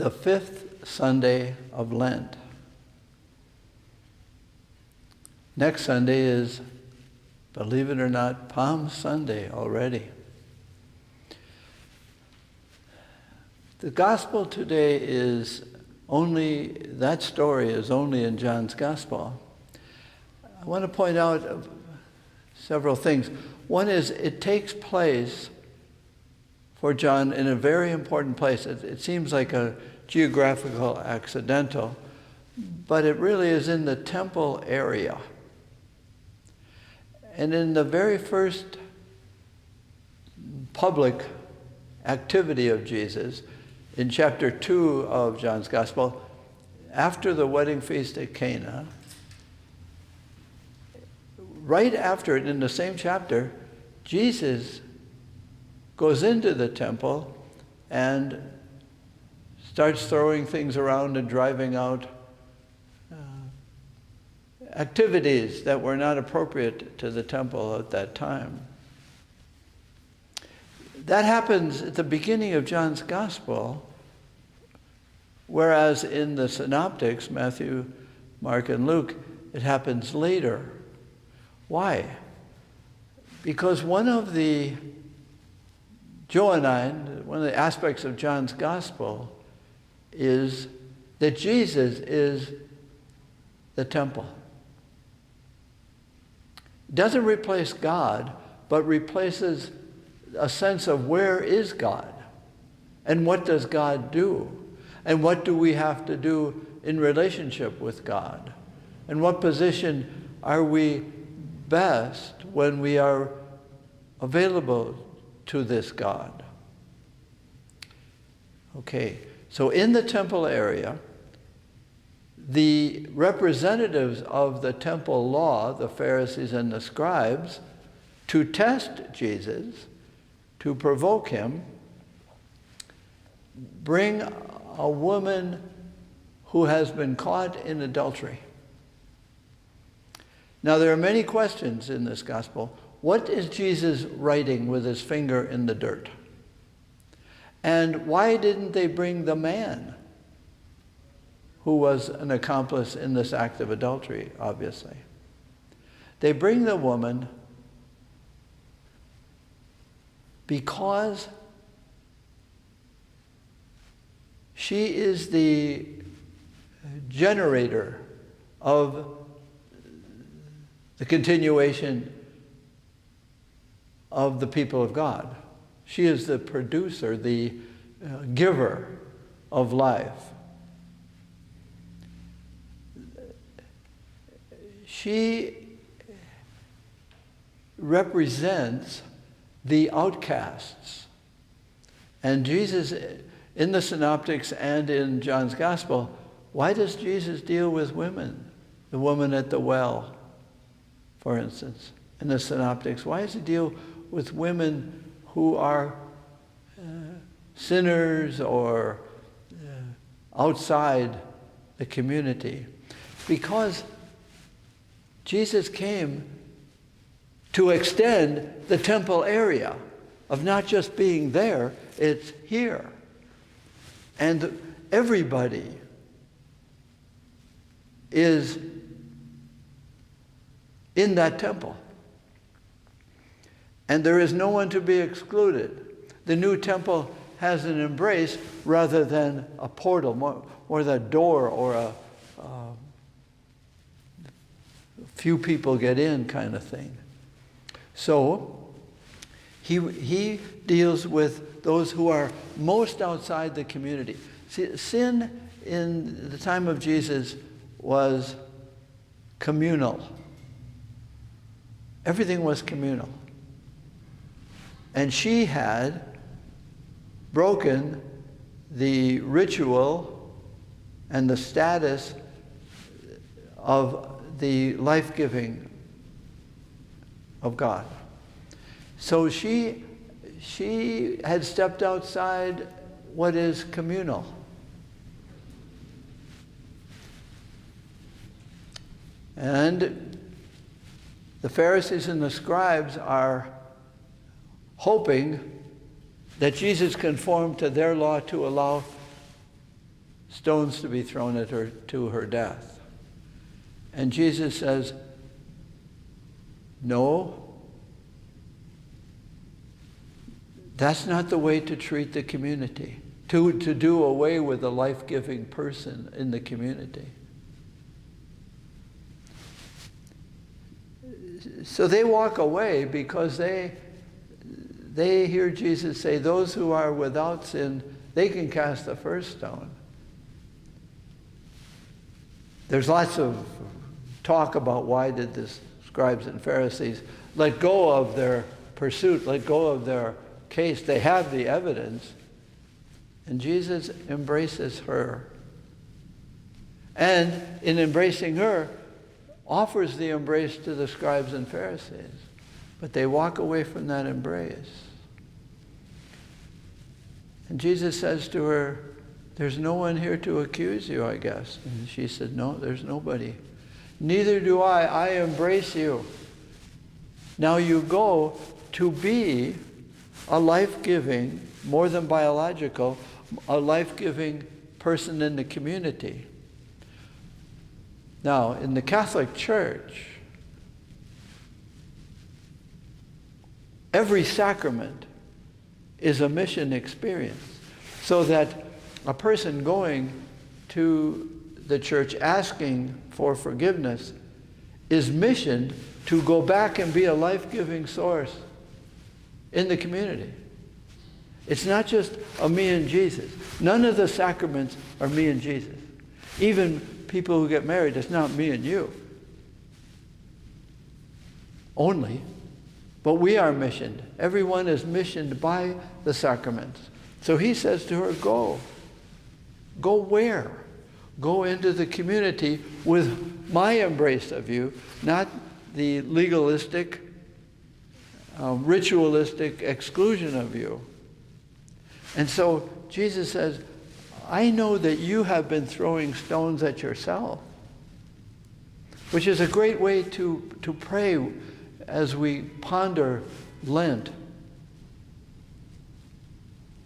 the fifth Sunday of Lent. Next Sunday is, believe it or not, Palm Sunday already. The gospel today is only, that story is only in John's gospel. I want to point out several things. One is it takes place for John in a very important place. It seems like a geographical accidental, but it really is in the temple area. And in the very first public activity of Jesus, in chapter 2 of John's Gospel, after the wedding feast at Cana, right after it, in the same chapter, Jesus goes into the temple and starts throwing things around and driving out activities that were not appropriate to the temple at that time. That happens at the beginning of John's Gospel, whereas in the synoptics, Matthew, Mark, and Luke, it happens later. Why? Because one of the Johannine, one of the aspects of John's Gospel, is that Jesus is the temple. It doesn't replace God, but replaces a sense of where is God? And what does God do? And what do we have to do in relationship with God? And what position are we best when we are available to this God? Okay, so in the temple area, the representatives of the temple law, the Pharisees and the scribes, to test Jesus, to provoke him, bring a woman who has been caught in adultery. Now, there are many questions in this gospel. What is Jesus writing with his finger in the dirt? And why didn't they bring the man who was an accomplice in this act of adultery, obviously? They bring the woman because she is the generator of the continuation of the people of God. She is the producer, the giver of life. She represents the outcasts. And Jesus, in the synoptics and in John's Gospel, why does Jesus deal with women? The woman at the well, for instance, in the synoptics. Why does he deal with women who are sinners or outside the community? Because Jesus came to extend the temple area of not just being there, it's here. And everybody is in that temple. And there is no one to be excluded. The new temple has an embrace rather than a portal, or the door, or a few people get in kind of thing. So he deals with those who are most outside the community. See, sin in the time of Jesus was communal. Everything was communal. And she had broken the ritual and the status of the life-giving of God. So she had stepped outside what is communal. And the Pharisees and the scribes are hoping that Jesus conformed to their law to allow stones to be thrown at her to her death. And Jesus says, no, that's not the way to treat the community, to do away with a life-giving person in the community. So they walk away because they hear Jesus say, those who are without sin, they can cast the first stone. There's lots of talk about why did the scribes and Pharisees let go of their pursuit, let go of their case. They have the evidence. And Jesus embraces her. And in embracing her, offers the embrace to the scribes and Pharisees. But they walk away from that embrace. And Jesus says to her, there's no one here to accuse you, I guess. And she said, no, there's nobody. Neither do I. I embrace you. Now you go to be a life-giving, more than biological, a life-giving person in the community. Now, in the Catholic Church, every sacrament is a mission experience, so that a person going to the church asking for forgiveness is missioned to go back and be a life-giving source in the community. It's not just a me and Jesus. None of the sacraments are me and Jesus. Even people who get married, it's not me and you only, but we are missioned. Everyone is missioned by the sacraments. So he says to her, go. Go where? Go into the community with my embrace of you, not the legalistic, ritualistic exclusion of you. And so Jesus says, I know that you have been throwing stones at yourself, which is a great way to pray as we ponder Lent.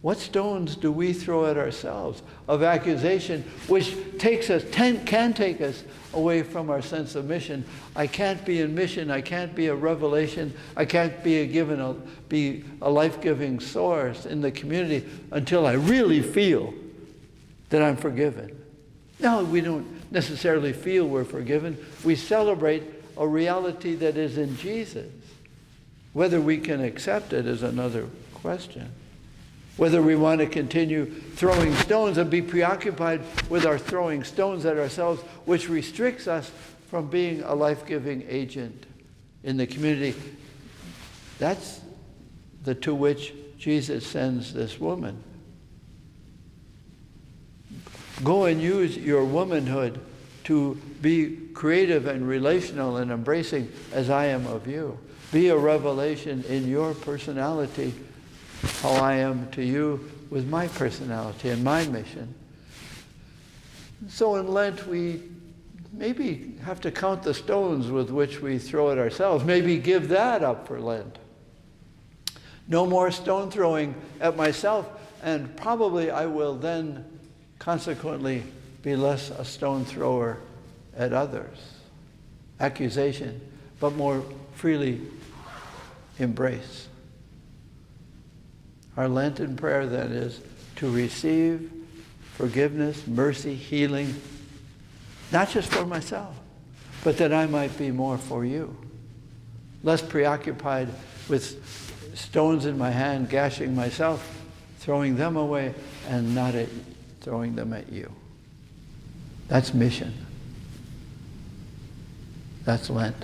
What stones do we throw at ourselves of accusation, which can take us away from our sense of mission? I can't be in mission. I can't be a revelation. I can't be a life-giving source in the community until I really feel that I'm forgiven. No, we don't necessarily feel we're forgiven. We celebrate a reality that is in Jesus. Whether we can accept it is another question. Whether we want to continue throwing stones and be preoccupied with our throwing stones at ourselves, which restricts us from being a life-giving agent in the community. That's to which Jesus sends this woman. Go and use your womanhood to be creative and relational and embracing as I am of you. Be a revelation in your personality, how I am to you with my personality and my mission. So in Lent, we maybe have to count the stones with which we throw at ourselves. Maybe give that up for Lent. No more stone throwing at myself, and probably I will then consequently be less a stone thrower at others. Accusation, but more freely embrace. Our Lenten prayer then is to receive forgiveness, mercy, healing, not just for myself, but that I might be more for you. Less preoccupied with stones in my hand, gashing myself, throwing them away, and not throwing them at you. That's mission. That's Lent.